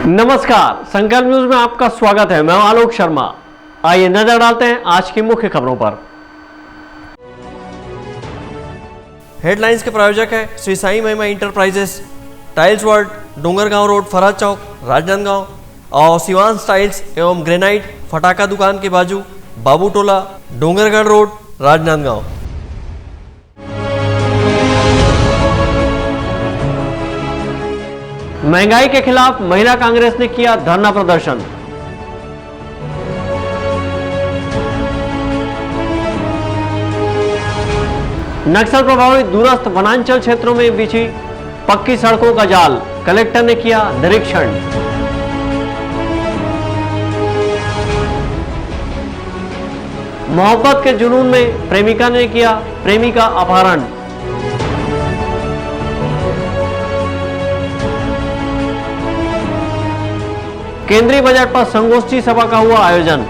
नमस्कार, संकल्प न्यूज में आपका स्वागत है। मैं हूं आलोक शर्मा। आइए नजर डालते हैं आज की मुख्य खबरों पर। हेडलाइंस के प्रायोजक है Shri Sai Mahima Enterprises, Tiles World, Dongargaon Road, Farhad Chowk, Rajnandgaon और शिवांश टाइल्स एवं ग्रेनाइट फटाका दुकान के बाजू, बाबू टोला, डोंगरगढ़ रोड, राजनांदगांव। महंगाई के खिलाफ महिला कांग्रेस ने किया धरना प्रदर्शन। नक्सल प्रभावित दूरस्थ वनांचल क्षेत्रों में बिछी पक्की सड़कों का जाल, कलेक्टर ने किया निरीक्षण। मोहब्बत के जुनून में प्रेमिका ने किया प्रेमी का अपहरण। केंद्रीय बजट पर संगोष्ठी सभा का हुआ आयोजन।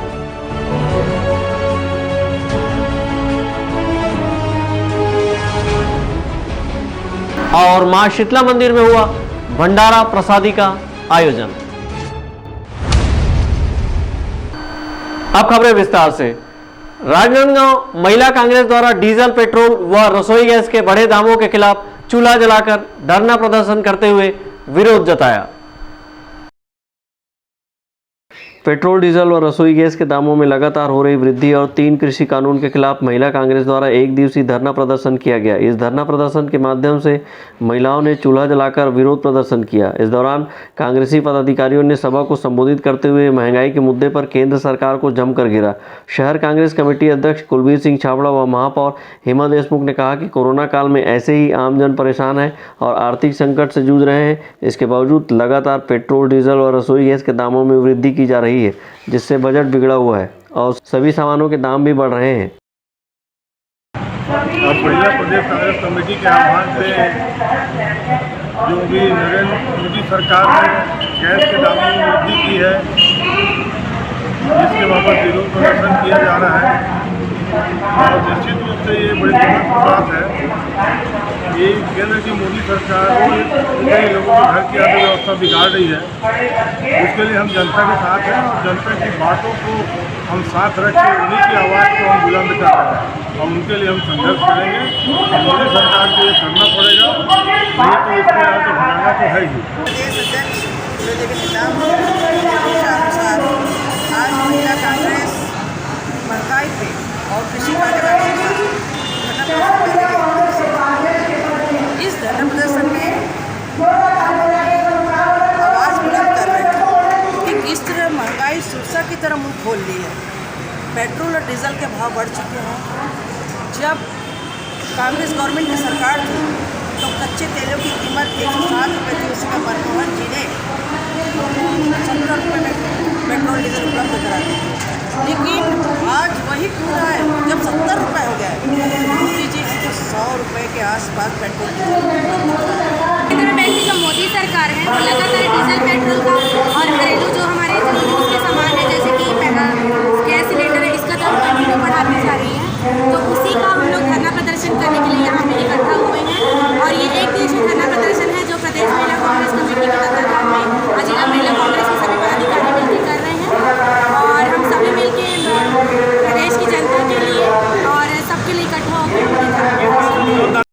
और मां शीतला मंदिर में हुआ भंडारा प्रसादी का आयोजन। अब खबरें विस्तार से। राजनांदगांव महिला कांग्रेस द्वारा डीजल, पेट्रोल व रसोई गैस के बढ़े दामों के खिलाफ चूल्हा जलाकर धरना प्रदर्शन करते हुए विरोध जताया। पेट्रोल, डीजल व रसोई गैस के दामों में लगातार हो रही वृद्धि और 3 कृषि कानून के खिलाफ महिला कांग्रेस द्वारा एक दिवसीय धरना प्रदर्शन किया गया। इस धरना प्रदर्शन के माध्यम से महिलाओं ने चूल्हा जलाकर विरोध प्रदर्शन किया। इस दौरान कांग्रेसी पदाधिकारियों ने सभा को संबोधित करते हुए महंगाई के मुद्दे पर केंद्र सरकार को जमकर घेरा। शहर कांग्रेस कमेटी अध्यक्ष कुलबीर सिंह छाबड़ा व महापौर हेमा देशमुख ने कहा कि कोरोना काल में ऐसे ही आमजन परेशान है और आर्थिक संकट से जूझ रहे हैं। इसके बावजूद लगातार पेट्रोल, डीजल और रसोई गैस के दामों में वृद्धि की जा रही है, जिससे बजट बिगड़ा हुआ है और सभी सामानों के दाम भी बढ़ रहे हैं। महिला प्रदेश कांग्रेस कमेटी के आह्वान से जो भी नरेंद्र मोदी सरकार ने गैस के दामों में वृद्धि की है, जिसके बाबत विरोध प्रदर्शन किया जा रहा है और निश्चित रूप से ये बड़ी दुखद बात है कि केंद्र की मोदी सरकार कई लोगों के घर की अर्थव्यवस्था बिगाड़ रही है। उसके लिए हम जनता के साथ हैं और जनता की बातों को हम साथ रख के उन्हीं की आवाज़ को हम बुलंद कर रहे हैं और उनके लिए हम संघर्ष करेंगे। मोदी सरकार को ये करना पड़ेगा, नहीं तो इसको यहाँ से भगाना तो है ही। प्रदेश अध्यक्ष आज महिला कांग्रेस महंगाई पे और कृषि कानून इस धरना प्रदर्शन में आवाज़ बुलंद कर रहे हैं कि किस तरह महंगाई सुरसा की तरह मुंह खोल ली है। पेट्रोल और डीजल के भाव बढ़ चुके हैं। जब कांग्रेस गवर्नमेंट की सरकार थी तो कच्चे तेलों की कीमत 107 रुपये थी, उसका परिवहन जिले 70 रुपये में पेट्रोल डीजल उपलब्ध करा दी। लेकिन आज वही क्यों रहा है जब 70 रुपये हो गया है, जी 100 रुपये के आसपास पेट्रोल केंद्र में जो मोदी सरकार है वो लगातार डीजल, पेट्रोल का और घरेलू जो हमारे जरूरी के सामान है जैसे कि गैस सिलेंडर है, इसका दाम कंटिन्यू बढ़ाती जा रही है। तो उसी का हम लोग धरना प्रदर्शन करने के लिए यहाँ पे इकट्ठा हुए हैं और ये एक दिवसीय धरना प्रदर्शन है जो प्रदेश महिला कांग्रेस कमेटी के तत्वाधान में जिला महिला कांग्रेस के सभी पदाधिकारी मिलकर कर रहे हैं और हम सभी मिलकर प्रदेश की जनता के लिए और सबके लिए इकट्ठा होकर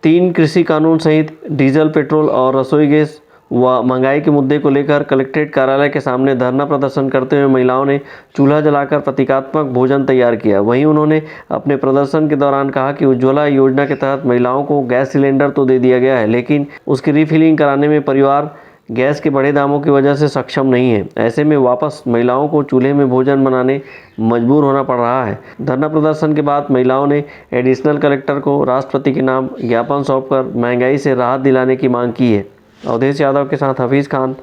3 कृषि कानून सहित डीजल, पेट्रोल और रसोई गैस व महंगाई के मुद्दे को लेकर कलेक्ट्रेट कार्यालय के सामने धरना प्रदर्शन करते हुए महिलाओं ने चूल्हा जलाकर प्रतीकात्मक भोजन तैयार किया। वहीं उन्होंने अपने प्रदर्शन के दौरान कहा कि उज्ज्वला योजना के तहत महिलाओं को गैस सिलेंडर तो दे दिया गया है, लेकिन उसकी रिफिलिंग कराने में परिवार गैस के बढ़े दामों की वजह से सक्षम नहीं है। ऐसे में वापस महिलाओं को चूल्हे में भोजन बनाने मजबूर होना पड़ रहा है। धरना प्रदर्शन के बाद महिलाओं ने एडिशनल कलेक्टर को राष्ट्रपति के नाम ज्ञापन सौंपकर महंगाई से राहत दिलाने की मांग की है। अवधेश यादव के साथ हफीज खान,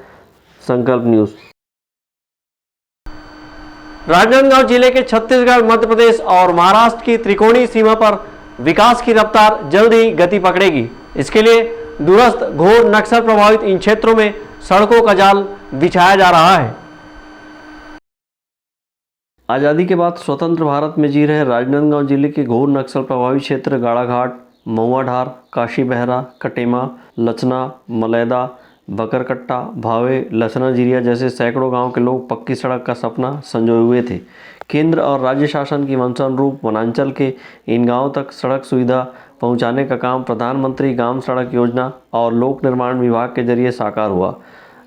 संकल्प न्यूज। राजनांदगांव जिले के छत्तीसगढ़, मध्य प्रदेश और महाराष्ट्र की त्रिकोणीय सीमा पर विकास की रफ्तार जल्द ही गति पकड़ेगी। इसके लिए दूरस्थ घोर नक्सल प्रभावित इन क्षेत्रों में सड़कों का जाल बिछाया जा रहा है। आज़ादी के बाद स्वतंत्र भारत में जी रहे राजनांदगांव जिले के घोर नक्सल प्रभावित क्षेत्र गाड़ाघाट, महुआढार, काशी बहरा, कटेमा, लचना, मलैदा, बकरकट्टा, भावे, लसना जिरिया जैसे सैकड़ों गांव के लोग पक्की सड़क का सपना संजोए हुए थे। केंद्र और राज्य शासन की मंशा अनुरूप वनांचल के इन गांवों तक सड़क सुविधा पहुंचाने का काम प्रधानमंत्री ग्राम सड़क योजना और लोक निर्माण विभाग के जरिए साकार हुआ।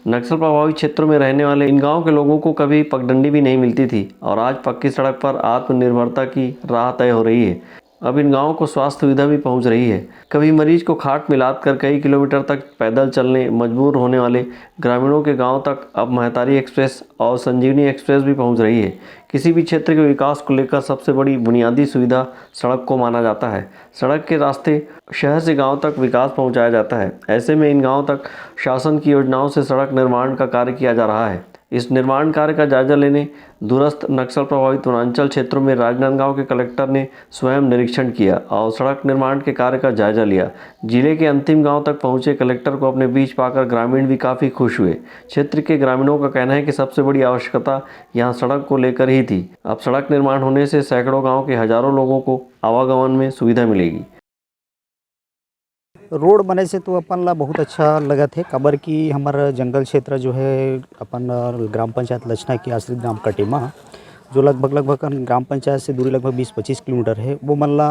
नक्सल प्रभावित क्षेत्रों में रहने वाले इन गांवों के लोगों को कभी पगडंडी भी नहीं मिलती थी और आज पक्की सड़क पर आत्मनिर्भरता की राह तय हो रही है। अब इन गांवों को स्वास्थ्य सुविधा भी पहुंच रही है। कभी मरीज को खाट में लाद कर कई किलोमीटर तक पैदल चलने मजबूर होने वाले ग्रामीणों के गांव तक अब महतारी एक्सप्रेस और संजीवनी एक्सप्रेस भी पहुंच रही है। किसी भी क्षेत्र के विकास को लेकर सबसे बड़ी बुनियादी सुविधा सड़क को माना जाता है। सड़क के रास्ते शहर से गांव तक विकास पहुंचाया जाता है। ऐसे में इन गांवों तक शासन की योजनाओं से सड़क निर्माण का कार्य किया जा रहा है। इस निर्माण कार्य का जायजा लेने दूरस्थ नक्सल प्रभावित वनांचल क्षेत्रों में राजनांदगांव के कलेक्टर ने स्वयं निरीक्षण किया और सड़क निर्माण के कार्य का जायजा लिया। जिले के अंतिम गांव तक पहुंचे कलेक्टर को अपने बीच पाकर ग्रामीण भी काफ़ी खुश हुए। क्षेत्र के ग्रामीणों का कहना है कि सबसे बड़ी आवश्यकता यहां सड़क को लेकर ही थी। अब सड़क निर्माण होने से सैकड़ों गाँव के हजारों लोगों को आवागमन में सुविधा मिलेगी। रोड बने से तो अपन ला बहुत अच्छा लगा थे, काबर की हमारा जंगल क्षेत्र जो है अपन ग्राम पंचायत लचना की आश्रित ग्राम कटेमा जो लगभग ग्राम पंचायत से दूरी लगभग 20-25 किलोमीटर है, वो मन ला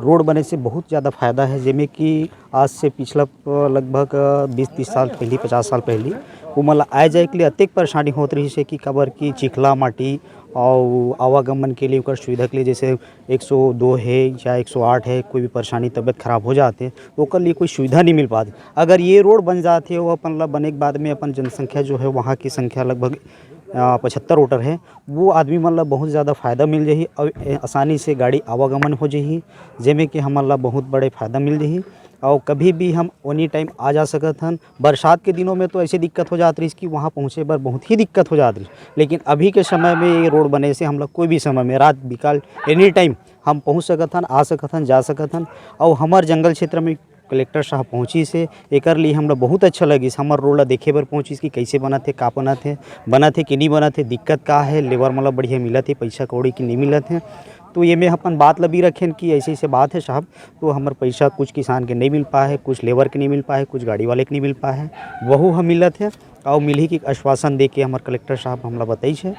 रोड बने से बहुत ज़्यादा फ़ायदा है। जेमें कि आज से पिछला लगभग 20-30 साल पहले 50 साल पहले वो मन ला आए जाए के लिए अतेक परेशानी होत रही है कि काबर की चिखला माटी और आवागमन के लिए सुविधा के लिए जैसे 102 है या 108 है, कोई भी परेशानी तबीयत खराब हो जाते तो उसके लिए कोई सुविधा नहीं मिल पाती। अगर ये रोड बन जाते वो अपन ला बने के बाद में अपन जनसंख्या जो है वहाँ की संख्या लगभग 75 वोटर है, वो आदमी मन ला बहुत ज़्यादा फ़ायदा मिल जाही और आसानी से गाड़ी आवागमन हो जाही, जेमें कि हमन ला बहुत बड़े फ़ायदा मिल जाही और कभी भी हम एनी टाइम आ जा सकत हन। बरसात के दिनों में तो ऐसी दिक्कत हो जाती रही कि वहाँ पहुँचे पर बहुत ही दिक्कत हो जाती रही, लेकिन अभी के समय में ये रोड बने से हम लोग कोई भी समय में रात बिकाल एनी टाइम हम पहुँच सकत हन, आ सकत हन, जा सकत हन। और हमार जंगल क्षेत्र में कलेक्टर साहब पहुँची से एकर लिए हमरा बहुत अच्छा लगी। हमार रोड ला देखे बर पहुँचिस कि कैसे बना थे, का बना थे कि नहीं बना थे, दिक्कत का है, लेबर मतलब बढ़िया मिला थे, पैसा कौड़ी की नहीं मिला थे। तो ये में अपन बात ला भी रखें कि ऐसे बात है साहब, तो हमार पैसा कुछ किसान के नहीं मिल पाए है, कुछ लेबर के नहीं मिल पाए है, कुछ गाड़ी वाले के नहीं मिल पाए है, वह हम मिलत है और मिली कि आश्वासन दे के हमार कलेक्टर साहब हमला बताई है।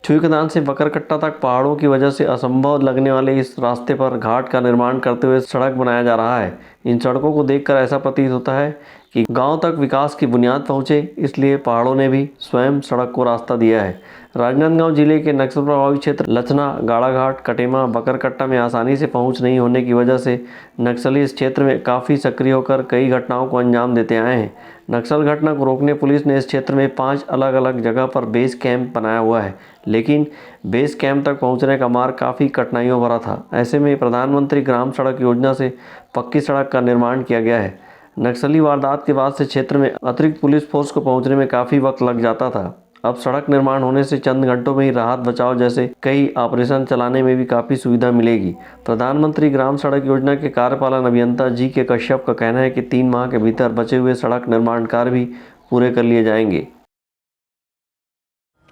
छुईखदान से बकरकट्टा तक पहाड़ों की वजह से असंभव लगने वाले इस रास्ते पर घाट का निर्माण करते हुए सड़क बनाया जा रहा है। इन सड़कों को देखकर ऐसा प्रतीत होता है कि गांव तक विकास की बुनियाद पहुंचे, इसलिए पहाड़ों ने भी स्वयं सड़क को रास्ता दिया है। राजनांदगांव जिले के नक्सल प्रभावित क्षेत्र लचना, गाड़ाघाट, कटेमा, बकरकट्टा में आसानी से पहुंच नहीं होने की वजह से नक्सली इस क्षेत्र में काफ़ी सक्रिय होकर कई घटनाओं को अंजाम देते आए हैं। नक्सल घटना को रोकने पुलिस ने इस क्षेत्र में 5 अलग अलग जगह पर बेस कैंप बनाया हुआ है, लेकिन बेस कैंप तक पहुंचने का मार्ग काफ़ी कठिनाइयों भरा था। ऐसे में प्रधानमंत्री ग्राम सड़क योजना से पक्की सड़क का निर्माण किया गया है। नक्सली वारदात के बाद से क्षेत्र में अतिरिक्त पुलिस फोर्स को पहुंचने में काफ़ी वक्त लग जाता था। अब सड़क निर्माण होने से चंद घंटों में ही राहत बचाव जैसे कई ऑपरेशन चलाने में भी काफ़ी सुविधा मिलेगी। प्रधानमंत्री ग्राम सड़क योजना के कार्यपालन अभियंता जी के कश्यप का कहना है कि 3 माह के भीतर बचे हुए सड़क निर्माण कार्य भी पूरे कर लिए जाएंगे।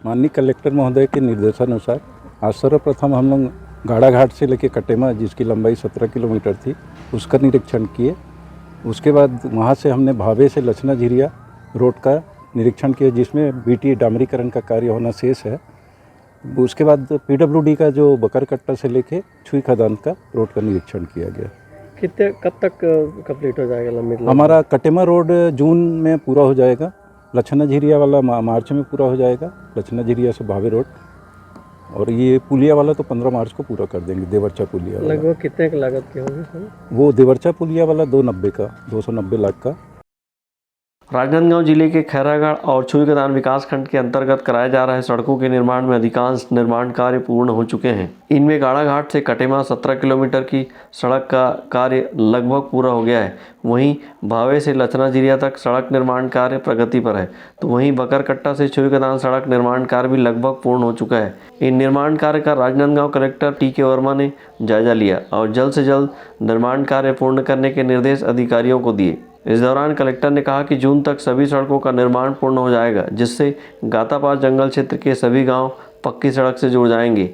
माननीय कलेक्टर महोदय के निर्देशानुसार आज सर्वप्रथम हम लोग गाड़ाघाट से लेकर कटेमा, जिसकी लंबाई 17 किलोमीटर थी, उसका निरीक्षण किए। उसके बाद वहाँ से हमने भावे से लचना झिरिया रोड का निरीक्षण किया, जिसमें बीटी डामरीकरण का कार्य होना शेष है। उसके बाद पीडब्ल्यूडी का जो बकरकट्टा से लेके छुईखदान का रोड का निरीक्षण किया गया। कितने कब तक कंप्लीट हो जाएगा लंबी? हमारा कटेमा रोड जून में पूरा हो जाएगा, लचना झिरिया वाला मार्च में पूरा हो जाएगा, लचना झिरिया से भावे रोड, और ये पुलिया वाला तो 15 मार्च को पूरा कर देंगे। देवरचा पुलिया वाला लगभग कितने की लागत की होगी सर? वो देवरचा पुलिया वाला 290 लाख का। राजनांदगांव जिले के खैरागढ़ और छुईखदान विकासखंड के अंतर्गत कराए जा रहे सड़कों के निर्माण में अधिकांश निर्माण कार्य पूर्ण हो चुके हैं। इनमें गाड़ाघाट से कटेमा 17 किलोमीटर की सड़क का कार्य लगभग पूरा हो गया है। वहीं भावे से लचना झिरिया तक सड़क निर्माण कार्य प्रगति पर है, तो वहीं बकरकट्टा से छुईखदान सड़क निर्माण कार्य भी लगभग पूर्ण हो चुका है। इन निर्माण कार्य का राजनांदगांव कलेक्टर टी.के. वर्मा ने जायजा लिया और जल्द से जल्द निर्माण कार्य पूर्ण करने के निर्देश अधिकारियों को दिए। इस दौरान कलेक्टर ने कहा कि जून तक सभी सड़कों का निर्माण पूर्ण हो जाएगा, जिससे गातापार जंगल क्षेत्र के सभी गांव पक्की सड़क से जुड़ जाएंगे।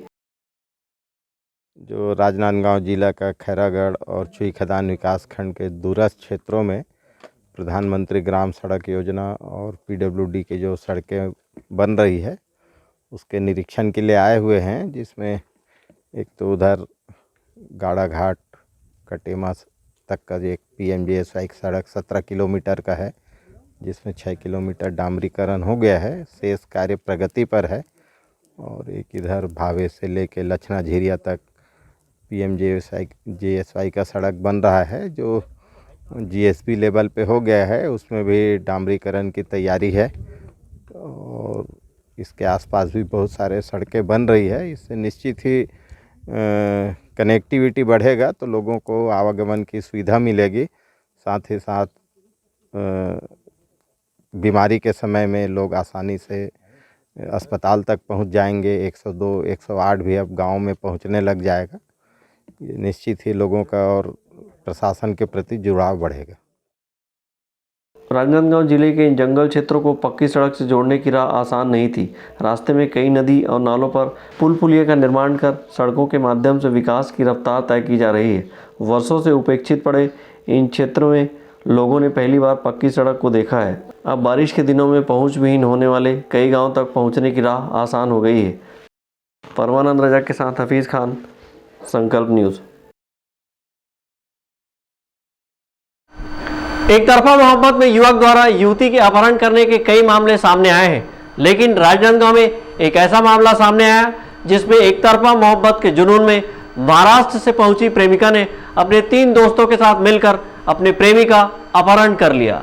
जो राजनांदगांव जिला का खैरागढ़ और छुईखदान विकास खंड के दूरस्थ क्षेत्रों में प्रधानमंत्री ग्राम सड़क योजना और पीडब्ल्यूडी के जो सड़कें बन रही है उसके निरीक्षण के लिए आए हुए हैं, जिसमें एक तो उधर गाड़ा घाट कटेमा तक का जो एक PMGSY सड़क 17 किलोमीटर का है, जिसमें 6 किलोमीटर डामरीकरण हो गया है, शेष कार्य प्रगति पर है। और एक इधर भावे से लेके लछना झीरिया तक PMGSY का सड़क बन रहा है, जो GSP लेवल पे हो गया है, उसमें भी डामरीकरण की तैयारी है। और इसके आसपास भी बहुत सारे सड़कें बन रही है। इससे निश्चित ही कनेक्टिविटी बढ़ेगा तो लोगों को आवागमन की सुविधा मिलेगी, साथ ही साथ बीमारी के समय में लोग आसानी से अस्पताल तक पहुंच जाएंगे। 102 108 भी अब गांव में पहुंचने लग जाएगा। ये निश्चित ही लोगों का और प्रशासन के प्रति जुड़ाव बढ़ेगा। राजनांदगांव जिले के इन जंगल क्षेत्रों को पक्की सड़क से जोड़ने की राह आसान नहीं थी। रास्ते में कई नदी और नालों पर पुल पुलिया का निर्माण कर सड़कों के माध्यम से विकास की रफ्तार तय की जा रही है। वर्षों से उपेक्षित पड़े इन क्षेत्रों में लोगों ने पहली बार पक्की सड़क को देखा है। अब बारिश के दिनों में पहुंच विहीन होने वाले कई गाँव तक पहुँचने की राह आसान हो गई है। परमानंद रजा के साथ हफीज़ खान, संकल्प न्यूज़। एक तरफा मोहब्बत में युवक द्वारा युवती के अपहरण करने के कई मामले सामने आए हैं, लेकिन राजनांदगांव में एक ऐसा मामला सामने आया जिसमें एक तरफा मोहब्बत के जुनून में महाराष्ट्र से पहुंची प्रेमिका ने अपने 3 दोस्तों के साथ मिलकर अपने प्रेमी का अपहरण कर लिया।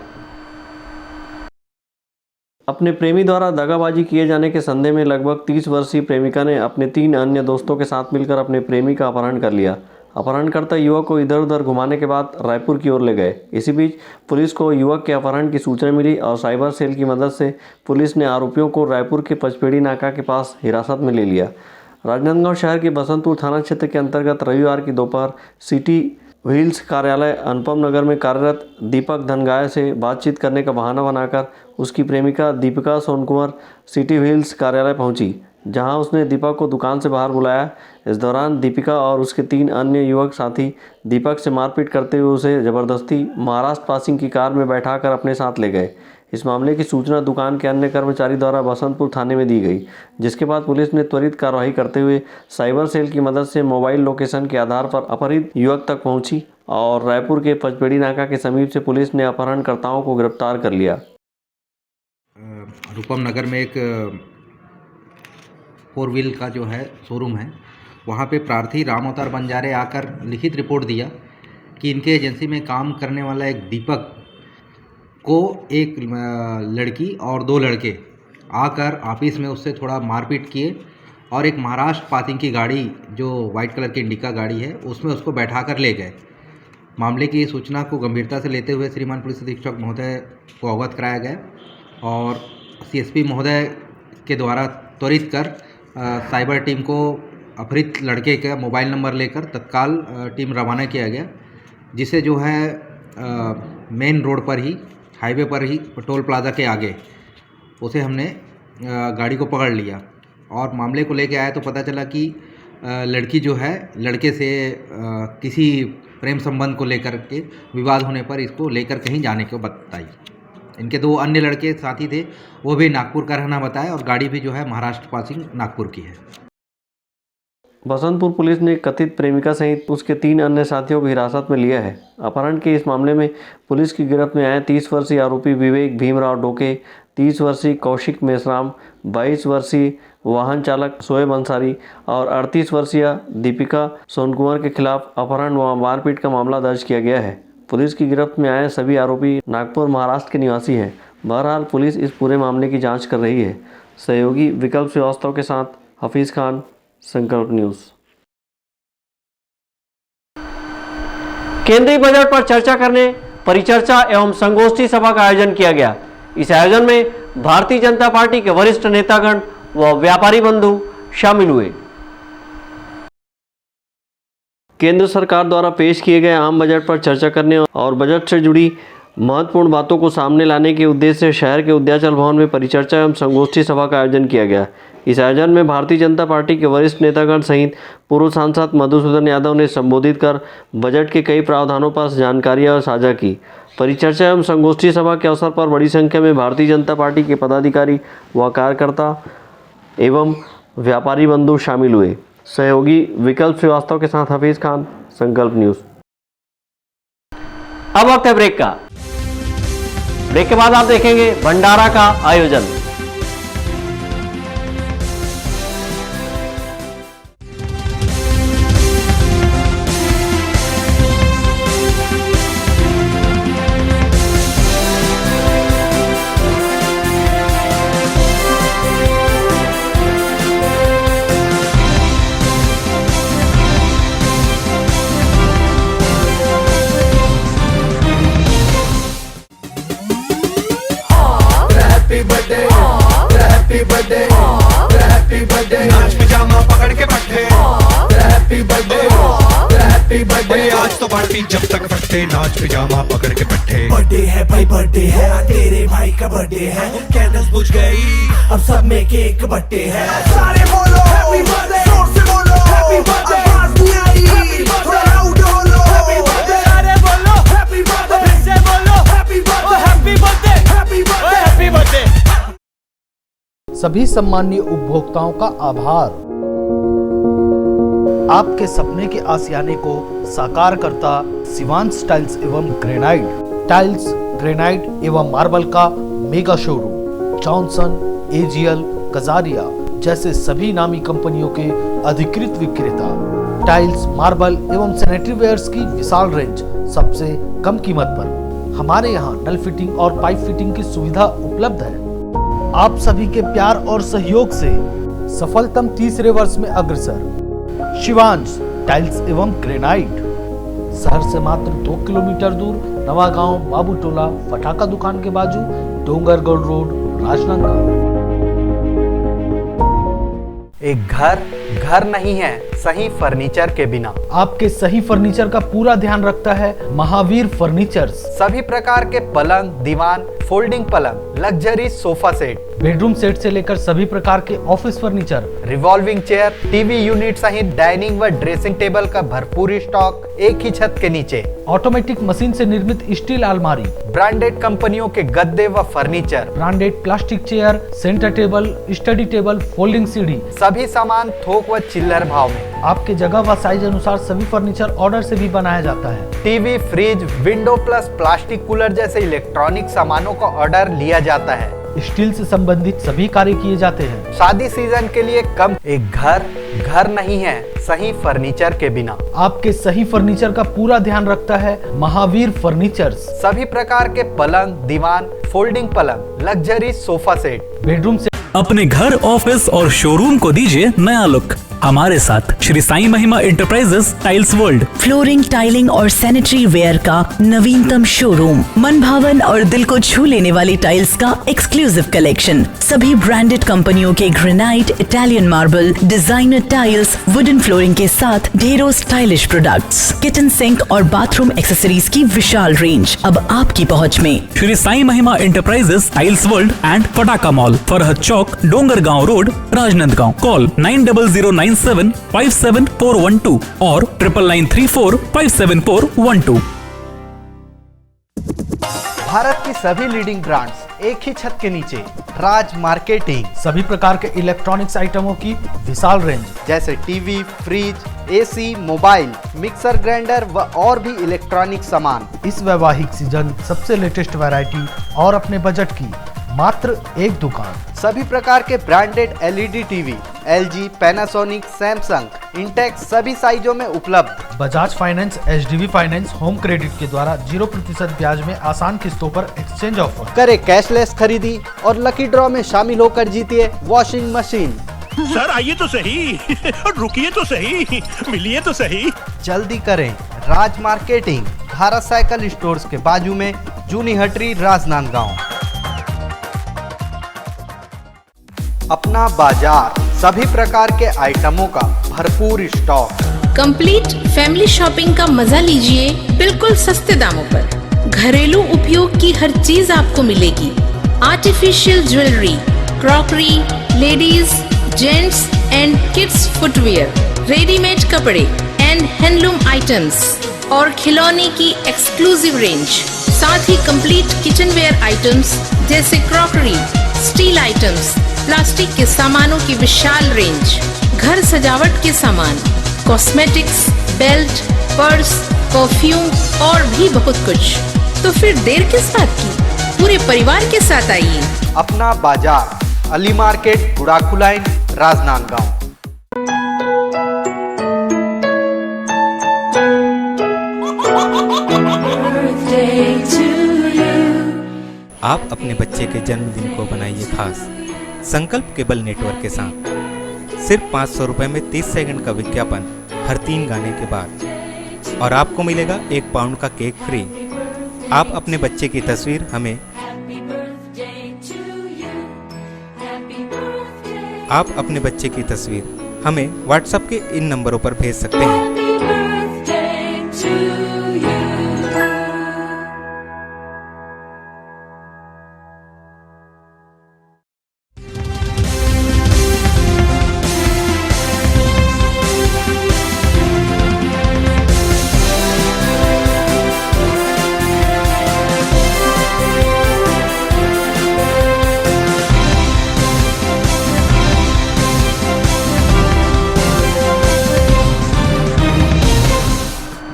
अपने प्रेमी द्वारा दगाबाजी किए जाने के संदेह में लगभग 30 वर्षीय प्रेमिका ने अपने 3 अन्य दोस्तों के साथ मिलकर अपने प्रेमी का अपहरण कर लिया। अपहरणकर्ता युवक को इधर उधर घुमाने के बाद रायपुर की ओर ले गए। इसी बीच पुलिस को युवक के अपहरण की सूचना मिली और साइबर सेल की मदद से पुलिस ने आरोपियों को रायपुर के पचपेड़ी नाका के पास हिरासत में ले लिया। राजनांदगांव शहर के बसंतपुर थाना क्षेत्र के अंतर्गत रविवार की दोपहर सिटी व्हील्स कार्यालय अनुपम नगर में कार्यरत दीपक धनगाय से बातचीत करने का बहाना बनाकर उसकी प्रेमिका दीपिका सोनकुमार सिटी व्हील्स कार्यालय पहुंची, जहां उसने दीपक को दुकान से बाहर बुलाया। इस दौरान दीपिका और उसके 3 अन्य युवक साथी दीपक से मारपीट करते हुए उसे जबरदस्ती महाराष्ट्र पासिंग की कार में बैठाकर अपने साथ ले गए। इस मामले की सूचना दुकान के अन्य कर्मचारी द्वारा बसंतपुर थाने में दी गई, जिसके बाद पुलिस ने त्वरित कार्रवाई करते हुए साइबर सेल की मदद से मोबाइल लोकेशन के आधार पर अपहरित युवक तक पहुंची और रायपुर के पचपेड़ी नाका के समीप से पुलिस ने अपहरणकर्ताओं को गिरफ्तार कर लिया। रूपम नगर में एक 4 व्हील का जो है शोरूम है, वहाँ पे प्रार्थी राम अवतार बंजारे आकर लिखित रिपोर्ट दिया कि इनके एजेंसी में काम करने वाला एक दीपक को एक लड़की और 2 लड़के आकर ऑफिस में उससे थोड़ा मारपीट किए और एक महाराष्ट्र पासिंग की गाड़ी जो वाइट कलर की इंडिका गाड़ी है उसमें उसको बैठाकर ले गए। मामले की सूचना को गंभीरता से लेते हुए श्रीमान पुलिस अधीक्षक महोदय को अवगत कराया गया और CSP महोदय के द्वारा त्वरित कर साइबर टीम को अपहरित लड़के का मोबाइल नंबर लेकर तत्काल टीम रवाना किया गया, जिसे जो है मेन रोड पर ही हाईवे पर ही टोल प्लाजा के आगे उसे हमने गाड़ी को पकड़ लिया और मामले को लेके आया तो पता चला कि लड़की जो है लड़के से किसी प्रेम संबंध को लेकर के विवाद होने पर इसको लेकर कहीं जाने को बताई। इनके 2 अन्य लड़के साथी थे, वो भी नागपुर का रहना बताया और गाड़ी भी जो है महाराष्ट्र पासिंग नागपुर की है। बसंतपुर पुलिस ने कथित प्रेमिका सहित उसके 3 अन्य साथियों को हिरासत में लिया है। अपहरण के इस मामले में पुलिस की गिरफ्त में आए 30 वर्षीय आरोपी विवेक भीमराव डोके, 30 वर्षीय कौशिक मेश्राम, 22 वर्षीय वाहन चालक शोएब अंसारी और 38 वर्षीय दीपिका सोनकुमार के खिलाफ अपहरण व मारपीट का मामला दर्ज किया गया है। पुलिस की गिरफ्त में आए सभी आरोपी नागपुर महाराष्ट्र के निवासी हैं। बहरहाल पुलिस इस पूरे मामले की जाँच कर रही है। सहयोगी विकल्प श्रीवास्तव के साथ हफीज़ खान, संकल्प न्यूज़। केंद्रीय बजट पर चर्चा करने परिचर्चा एवं संगोष्ठी सभा का आयोजन किया गया। इस आयोजन में भारतीय जनता पार्टी के वरिष्ठ नेतागण व व्यापारी बंधु शामिल हुए। केंद्र सरकार द्वारा पेश किए गए आम बजट पर चर्चा करने और बजट से जुड़ी महत्वपूर्ण बातों को सामने लाने के उद्देश्य से शहर के उद्याचल भवन में परिचर्चा एवं संगोष्ठी सभा का आयोजन किया गया। इस आयोजन में भारतीय जनता पार्टी के वरिष्ठ नेतागण सहित पूर्व सांसद मधुसूदन यादव ने संबोधित कर बजट के कई प्रावधानों पर जानकारियां साझा की परिचर्चा एवं संगोष्ठी सभा के अवसर पर बड़ी संख्या में भारतीय जनता पार्टी के पदाधिकारी व कार्यकर्ता एवं व्यापारी बंधु शामिल हुए। सहयोगी विकल्प श्रीवास्तव के साथ हफीज खान, संकल्प न्यूज। अब वक्त है ब्रेक का। ब्रेक के बाद आप देखेंगे भंडारा का आयोजन। नाच पिजामा पकड़ के बैठे हैप्पी बर्थडे आज तो पार्टी जब तक फटते नाच पिजामा पकड़ के बैठे। बर्थडे है भाई बर्थडे है तेरे भाई का बर्थडे है कैंडल्स बुझ गई अब सब में केक बर्थडे है सारे बोलो हैप्पी बर्थडे जोर से बोलो हैप्पी बर्थडे आवाज नहीं आई थोड़ा लाउड बोलो हैप्पी बर्थडे सारे बोलो हैप्पी बर्थडे फिर से बोलो happy birthday happy birthday happy birthday happy birthday. सभी सम्मानीय उपभोक्ताओं का आभार। आपके सपने के आशियाने को साकार करता शिवांश टाइल्स एवं ग्रेनाइट। टाइल्स, ग्रेनाइट एवं मार्बल का mega showroom. Johnson, AGL, Kajaria जैसे सभी नामी कंपनियों के अधिकृत विक्रेता। टाइल्स, मार्बल एवं सैनिटरी वेयर्स की विशाल रेंज सबसे कम कीमत पर। हमारे यहाँ नल फिटिंग और पाइप फिटिंग की सुविधा उपलब्ध है। आप सभी के प्यार और सहयोग से सफलतम तीसरे वर्ष में अग्रसर। शिवांश टाइल्स एवं ग्रेनाइट, शहर से मात्र 2 किलोमीटर दूर, नवागांव बाबूटोला फटाका दुकान के बाजू, डोंगरगढ़ रोड, राजनांदगांव। एक घर नहीं है सही फर्नीचर के बिना। आपके सही फर्नीचर का पूरा ध्यान रखता है महावीर फर्नीचर्स। सभी प्रकार के पलंग, दीवान, फोल्डिंग पलंग, luxury sofa set, bedroom set से लेकर सभी प्रकार के office furniture, revolving chair, TV unit सहित डाइनिंग व ड्रेसिंग टेबल का भरपूर स्टॉक एक ही छत के नीचे। ऑटोमेटिक मशीन से निर्मित स्टील अलमारी, ब्रांडेड कंपनियों के गद्दे व furniture, branded plastic chair, centre table, study table, folding सीढ़ी, सभी सामान थोक व चिल्लर भाव में। आपके जगह व साइज अनुसार सभी फर्नीचर ऑर्डर से भी बनाया जाता है। TV, fridge, window plus plastic cooler जैसे इलेक्ट्रॉनिक सामानों का ऑर्डर लिया जाता है। स्टील से संबंधित सभी कार्य किए जाते हैं। शादी सीजन के लिए कम। एक घर नहीं है सही फर्नीचर के बिना। आपके सही फर्नीचर का पूरा ध्यान रखता है महावीर फर्नीचर्स। सभी प्रकार के पलंग, दीवान, फोल्डिंग पलंग, luxury sofa set, bedroom set. अपने घर, ऑफिस और शोरूम को दीजिए नया लुक हमारे साथ। Shri Sai Mahima Enterprises Tiles world, flooring, tiling और सैनिटरी वेयर का नवीनतम शोरूम। मन भावन और दिल को छू लेने वाली टाइल्स का एक्सक्लूसिव कलेक्शन। सभी ब्रांडेड कंपनियों के granite, Italian marble, designer tiles, wooden flooring के साथ ढेरों स्टाइलिश प्रोडक्ट्स, किचन सिंक और बाथरूम एक्सेसरीज की विशाल रेंज अब आपकी पहुंच में। Shri Sai Mahima Enterprises Tiles World and Pataka Mall, Farhad Chowk, Dongargaon Road, Rajnandgaon. Call 9009757412 और 9994574412। भारत की सभी लीडिंग ब्रांड्स एक ही छत के नीचे। राज मार्केटिंग, सभी प्रकार के इलेक्ट्रॉनिक्स आइटमों की विशाल रेंज जैसे TV, fridge, AC, mobile, mixer grinder व और भी इलेक्ट्रॉनिक सामान। इस वैवाहिक सीजन सबसे लेटेस्ट वैरायटी और अपने बजट की मात्र एक दुकान। सभी प्रकार के branded LED TV, LG, Panasonic, Samsung, Intex सभी साइजों में उपलब्ध। Bajaj finance, HDB finance, home credit के द्वारा 0% ब्याज में आसान किस्तों पर एक्सचेंज ऑफर। करे कैशलेस खरीदी और लकी ड्रॉ में शामिल होकर जीतिए वॉशिंग मशीन। सर आइए तो सही रुकिए तो सही, मिलिए तो सही। जल्दी करें, राज मार्केटिंग, भारत साइकिल स्टोर्स के बाजू में, जूनी हटरी, राजनांदगांव। अपना बाजार, सभी प्रकार के आइटमों का भरपूर स्टॉक। कंप्लीट फैमिली शॉपिंग का मजा लीजिए बिल्कुल सस्ते दामों पर। घरेलू उपयोग की हर चीज आपको मिलेगी। Artificial jewellery, crockery, ladies, gents and kids footwear, readymade कपड़े एंड हैंडलूम आइटम्स और खिलौने की एक्सक्लूसिव रेंज। साथ ही कंप्लीट किचनवेयर आइटम्स जैसे क्रॉकरी, स्टील आइटम्स, प्लास्टिक के सामानों की विशाल रेंज, घर सजावट के सामान, कॉस्मेटिक्स, बेल्ट, पर्स, परफ्यूम और भी बहुत कुछ। तो फिर देर किस बात की, पूरे परिवार के साथ आइए। अपना बाजार, अली मार्केट, गुड़ाखू लाइन, राजनांदगांव। आप अपने बच्चे के जन्मदिन को बनाइए खास संकल्प केबल नेटवर्क के साथ। सिर्फ 500 रुपये में 30 सेकंड का विज्ञापन हर 3 गाने के बाद और आपको मिलेगा 1 पाउंड का केक फ्री। आप अपने बच्चे की तस्वीर हमें व्हाट्सएप के इन नंबरों पर भेज सकते हैं।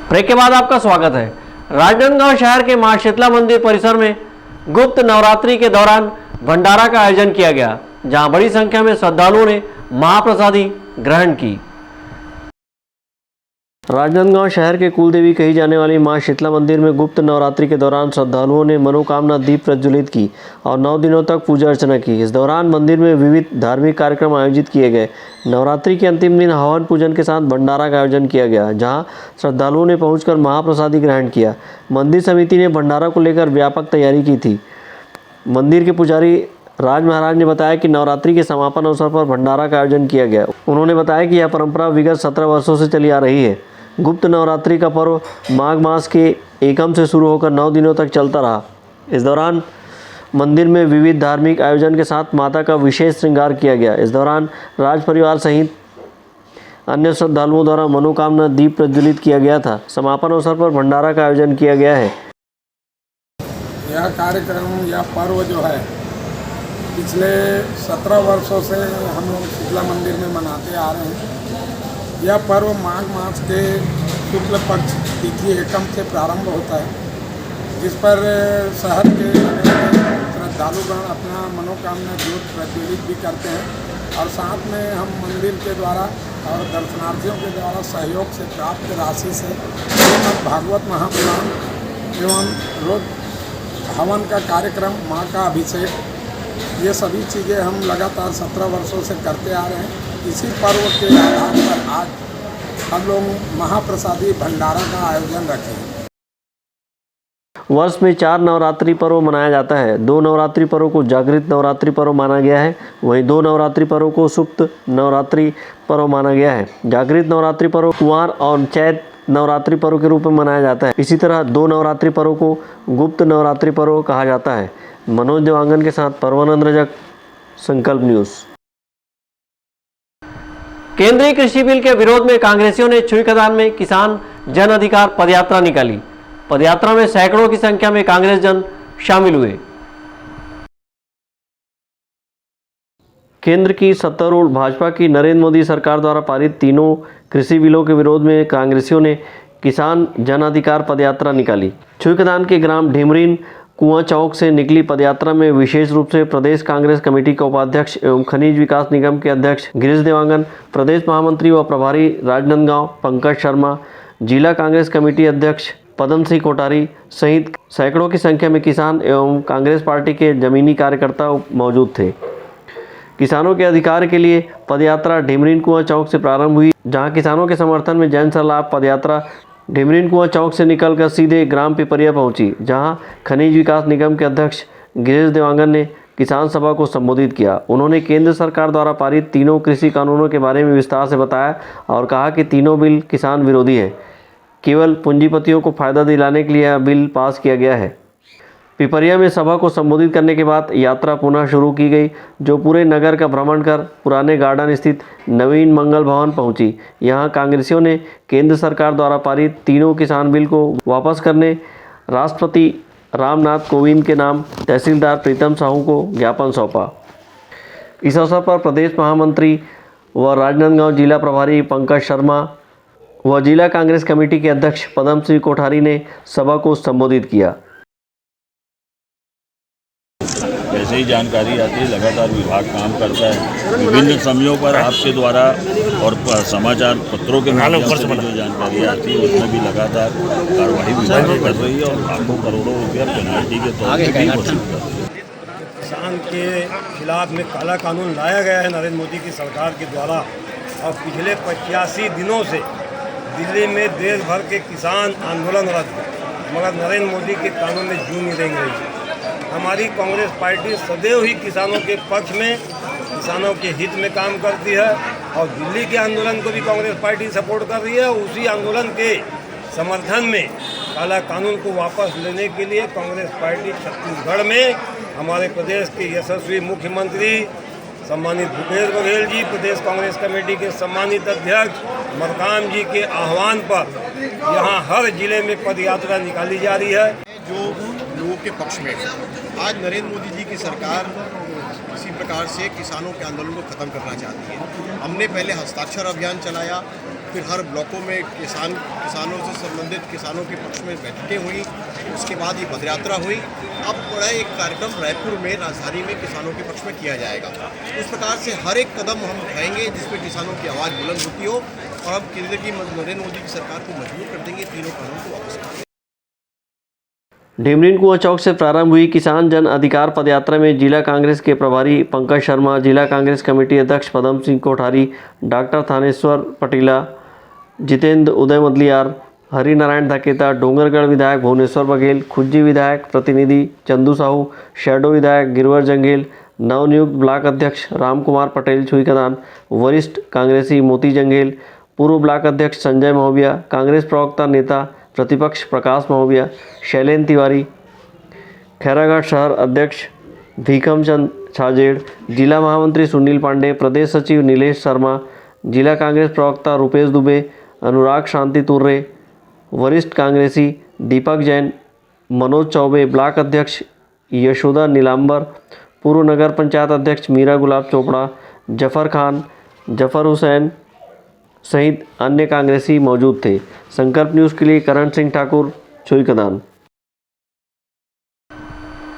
ब्रेक के बाद आपका स्वागत है। राजनांदगांव शहर के मां शीतला मंदिर परिसर में गुप्त नवरात्रि के दौरान भंडारा का आयोजन किया गया, जहां बड़ी संख्या में श्रद्धालुओं ने महाप्रसादी ग्रहण की। राजनांदगांव शहर के कुलदेवी कही जाने वाली मां शीतला मंदिर में गुप्त नवरात्रि के दौरान श्रद्धालुओं ने मनोकामना दीप प्रज्वलित की और 9 दिनों तक पूजा अर्चना की। इस दौरान मंदिर में विविध धार्मिक कार्यक्रम आयोजित किए गए। नवरात्रि के अंतिम दिन हवन पूजन के साथ भंडारा का आयोजन किया गया, जहां श्रद्धालुओं ने पहुंचकर महाप्रसादी ग्रहण किया। मंदिर समिति ने भंडारा को लेकर व्यापक तैयारी की थी। मंदिर के पुजारी राज महाराज ने बताया कि नवरात्रि के समापन अवसर पर भंडारा का आयोजन किया गया। उन्होंने बताया कि यह परंपरा विगत 17 वर्षों से चली आ रही है। गुप्त नवरात्रि का पर्व माघ मास के एकम से शुरू होकर 9 दिनों तक चलता रहा। इस दौरान मंदिर में विविध धार्मिक आयोजन के साथ माता का विशेष श्रृंगार किया गया। इस दौरान राज परिवार सहित अन्य श्रद्धालुओं द्वारा मनोकामना दीप प्रज्वलित किया गया था। समापन अवसर पर भंडारा का आयोजन किया गया है। यह कार्यक्रम, यह पर्व जो है पिछले 17 वर्षों से हम लोग शीतला मंदिर में मनाते आ रहे हैं। यह पर्व माघ मास के शुक्ल पक्ष तिथि एकम से प्रारंभ होता है, जिस पर शहर के श्रद्धालुगण अपना मनोकामना ज्योत प्रज्वलित भी करते हैं और साथ में हम मंदिर के द्वारा और दर्शनार्थियों के द्वारा सहयोग से प्राप्त राशि से श्रीमद् भागवत महापुराण एवं रोज हवन का कार्यक्रम, माँ का अभिषेक, ये सभी चीज़ें हम लगातार 17 वर्षों से करते आ रहे हैं। इसी पर्व के आधार पर आज हम लोग महाप्रसादी भंडारा का आयोजन रखे हैं। वर्ष में 4 नवरात्रि पर्व मनाया जाता है। 2 नवरात्रि पर्व को जागृत नवरात्रि पर्व माना गया है, वहीं 2 नवरात्रि पर्व को सुप्त नवरात्रि पर्व माना गया है। जागृत नवरात्रि पर्व कुंवार और चैत नवरात्रि पर्व के रूप में मनाया जाता है। इसी तरह 2 नवरात्रि पर्व को गुप्त नवरात्रि पर्व कहा जाता है। मनोज देवांगन के साथ परमानंद रजक, संकल्प न्यूज़। केंद्रीय कृषि बिल के विरोध में कांग्रेसियों ने छुईखदान में किसान जन अधिकार पदयात्रा निकाली। पदयात्रा में सैकड़ों की संख्या में कांग्रेस जन शामिल हुए। केंद्र की सत्तारूढ़ भाजपा की नरेंद्र मोदी सरकार द्वारा पारित तीनों कृषि बिलों के विरोध में कांग्रेसियों ने किसान जन अधिकार पदयात्रा निकाली। छुईखदान के ग्राम ढिमरीन कुआं चौक से निकली पदयात्रा में विशेष रूप से प्रदेश कांग्रेस कमेटी के उपाध्यक्ष एवं खनिज विकास निगम के अध्यक्ष गिरीश देवांगन, प्रदेश महामंत्री व प्रभारी राजनांदगांव पंकज शर्मा, जिला कांग्रेस कमेटी अध्यक्ष पदम सिंह कोठारी सहित सैकड़ों की संख्या में किसान एवं कांग्रेस पार्टी के जमीनी कार्यकर्ता मौजूद थे। किसानों के अधिकार के लिए पदयात्रा ढिमरीन कुआं चौक से प्रारंभ हुई, जहां किसानों के समर्थन में जन सलाह पदयात्रा ढिमरीन कुआं चौक से निकलकर सीधे ग्राम पिपरिया पहुंची, जहां खनिज विकास निगम के अध्यक्ष गिरीश देवांगन ने किसान सभा को संबोधित किया। उन्होंने केंद्र सरकार द्वारा पारित तीनों कृषि कानूनों के बारे में विस्तार से बताया और कहा कि तीनों बिल किसान विरोधी है। केवल पूंजीपतियों को फायदा दिलाने के लिए यह बिल पास किया गया है। पिपरिया में सभा को संबोधित करने के बाद यात्रा पुनः शुरू की गई, जो पूरे नगर का भ्रमण कर पुराने गार्डन स्थित नवीन मंगल भवन पहुंची। यहां कांग्रेसियों ने केंद्र सरकार द्वारा पारित तीनों किसान बिल को वापस करने, राष्ट्रपति रामनाथ कोविंद के नाम तहसीलदार प्रीतम साहू को ज्ञापन सौंपा। इस अवसर पर प्रदेश महामंत्री व राजनांदगांव जिला प्रभारी पंकज शर्मा व जिला कांग्रेस कमेटी के अध्यक्ष पदम सिंह कोठारी ने सभा को संबोधित किया। जैसे ही जानकारी आती है लगातार विभाग काम करता है। विभिन्न समयों पर आपके द्वारा और समाचार पत्रों के माध्यम से जो जानकारी आती है उसमें भी लगातार कार्रवाई विभाग कर रही है और लाखों करोड़ों रुपया पेनाल्टी के तौर पर भी वसूल कर रही है। किसान के खिलाफ में काला कानून लाया गया है नरेंद्र मोदी की सरकार के द्वारा और पिछले 85 दिनों से दिल्ली में देश भर के किसान आंदोलनरत हैं, मगर नरेंद्र मोदी के कानून में जूं नहीं रेंग रही है। हमारी कांग्रेस पार्टी सदैव ही किसानों के पक्ष में, किसानों के हित में काम करती है और दिल्ली के आंदोलन को भी कांग्रेस पार्टी सपोर्ट कर रही है। उसी आंदोलन के समर्थन में काला कानून को वापस लेने के लिए कांग्रेस पार्टी छत्तीसगढ़ में हमारे प्रदेश के यशस्वी मुख्यमंत्री सम्मानित भूपेश बघेल जी, प्रदेश कांग्रेस कमेटी के सम्मानित अध्यक्ष मरकाम जी के आह्वान पर यहाँ हर जिले में पदयात्रा निकाली जा रही है। जो लोगों के पक्ष में आज नरेंद्र मोदी जी की सरकार इसी प्रकार से किसानों के आंदोलन को ख़त्म करना चाहती है। हमने पहले हस्ताक्षर अभियान चलाया, फिर हर ब्लॉकों में किसानों से संबंधित किसानों के पक्ष में बैठकें हुई, उसके बाद ये पदयात्रा हुई। अब बड़ा एक कार्यक्रम रायपुर में राजधानी में किसानों के पक्ष में किया जाएगा। उस प्रकार से हर एक कदम हम उठाएंगे जिसमें किसानों की आवाज़ बुलंद होती हो और हम केंद्र की नरेंद्र मोदी की सरकार को मजबूर कर देंगे, तीनों कानून को वापस करेंगे। ढेमरीन कुआं चौक से प्रारंभ हुई किसान जन अधिकार पदयात्रा में जिला कांग्रेस के प्रभारी पंकज शर्मा, जिला कांग्रेस कमेटी अध्यक्ष पदम सिंह कोठारी, डॉक्टर थानेश्वर पटीला, जितेंद्र उदय मदलियार, हरिनारायण धकेता, डोंगरगढ़ विधायक भुवनेश्वर बघेल, खुज्जी विधायक प्रतिनिधि चंदू साहू, शैडो विधायक गिरवर जंगेल, नवनियुक्त ब्लॉक अध्यक्ष रामकुमार पटेल छुईकदान, वरिष्ठ कांग्रेसी मोती जंगेल, पूर्व ब्लॉक अध्यक्ष संजय महोबिया, कांग्रेस प्रवक्ता नेता प्रतिपक्ष प्रकाश महोबिया, शैलेंद्र तिवारी, खैरागढ़ शहर अध्यक्ष भीखम चंद छाजेड़, जिला महामंत्री सुनील पांडे, प्रदेश सचिव नीलेश शर्मा, जिला कांग्रेस प्रवक्ता रुपेश दुबे, अनुराग शांति तुर्रे, वरिष्ठ कांग्रेसी दीपक जैन, मनोज चौबे, ब्लॉक अध्यक्ष यशोदा नीलांबर, पूर्व नगर पंचायत अध्यक्ष मीरा गुलाब चोपड़ा, जफर खान, जफर हुसैन सहित अन्य कांग्रेसी मौजूद थे। संकल्प न्यूज़ के लिए करण सिंह ठाकुर, छुईकदान।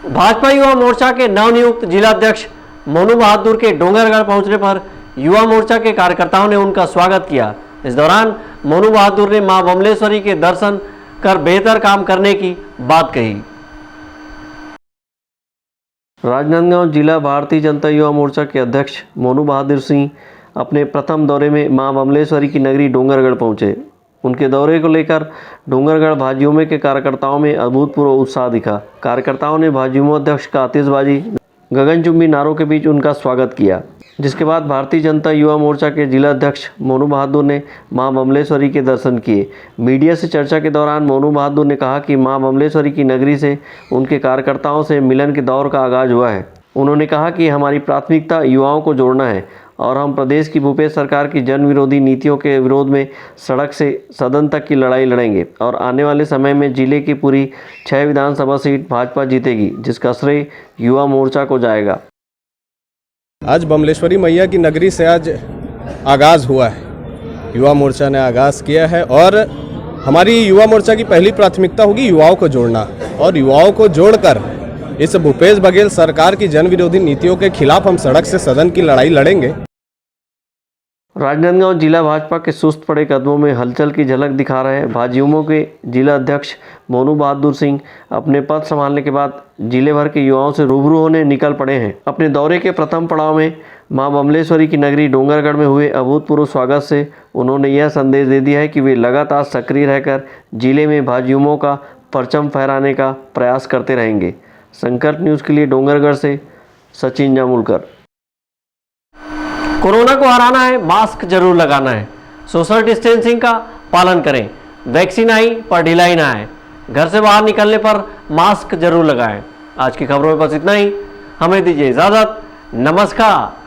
भाजपा युवा मोर्चा के नवनियुक्त जिलाध्यक्ष मोनू बहादुर के डोंगरगढ़ पहुंचने पर युवा मोर्चा के कार्यकर्ताओं ने उनका स्वागत किया। इस दौरान मोनू बहादुर ने मां बमलेश्वरी के दर्शन कर बेहतर काम करने की बात कही। राजनांदगांव जिला भारतीय जनता युवा मोर्चा के अध्यक्ष मोनू बहादुर सिंह अपने प्रथम दौरे में मां बमलेश्वरी की नगरी डोंगरगढ़ पहुंचे। उनके दौरे को लेकर डोंगरगढ़ भाजयुमो के कार्यकर्ताओं में अभूतपूर्व उत्साह दिखा। कार्यकर्ताओं ने भाजयुमो अध्यक्ष का आतिशबाजी, गगनचुंबी नारों के बीच उनका स्वागत किया, जिसके बाद भारतीय जनता युवा मोर्चा के जिला अध्यक्ष मोनू बहादुर ने मां बमलेश्वरी के दर्शन किए। मीडिया से चर्चा के दौरान मोनू बहादुर ने कहा कि मां बमलेश्वरी की नगरी से उनके कार्यकर्ताओं से मिलन के दौर का आगाज हुआ है। उन्होंने कहा कि हमारी प्राथमिकता युवाओं को जोड़ना है और हम प्रदेश की भूपेश सरकार की जन विरोधी नीतियों के विरोध में सड़क से सदन तक की लड़ाई लड़ेंगे और आने वाले समय में जिले की पूरी 6 विधानसभा सीट भाजपा जीतेगी, जिसका श्रेय युवा मोर्चा को जाएगा। आज बमलेश्वरी मैया की नगरी से आज आगाज़ हुआ है, युवा मोर्चा ने आगाज़ किया है और हमारी युवा मोर्चा की पहली प्राथमिकता होगी युवाओं को जोड़ना और युवाओं को जोड़कर इस भूपेश बघेल सरकार की जन विरोधी नीतियों के खिलाफ हम सड़क से सदन की लड़ाई लड़ेंगे। राजनांदगांव जिला भाजपा के सुस्त पड़े कदमों में हलचल की झलक दिखा रहे भाजयुमो के जिला अध्यक्ष मोनू बहादुर सिंह अपने पद संभालने के बाद जिले भर के युवाओं से रूबरू होने निकल पड़े हैं। अपने दौरे के प्रथम पड़ाव में मां बमलेश्वरी की नगरी डोंगरगढ़ में हुए अभूतपूर्व स्वागत से उन्होंने यह संदेश दे दिया है कि वे लगातार सक्रिय रहकर जिले में भाजयुमो का परचम फहराने का प्रयास करते रहेंगे। संकल्प न्यूज़ के लिए डोंगरगढ़ से सचिन जामुलकर। कोरोना को हराना है, मास्क जरूर लगाना है, सोशल डिस्टेंसिंग का पालन करें, वैक्सीन आई पर ढिलाई ना है, घर से बाहर निकलने पर मास्क जरूर लगाएं। आज की खबरों में बस इतना ही, हमें दीजिए इजाजत, नमस्कार।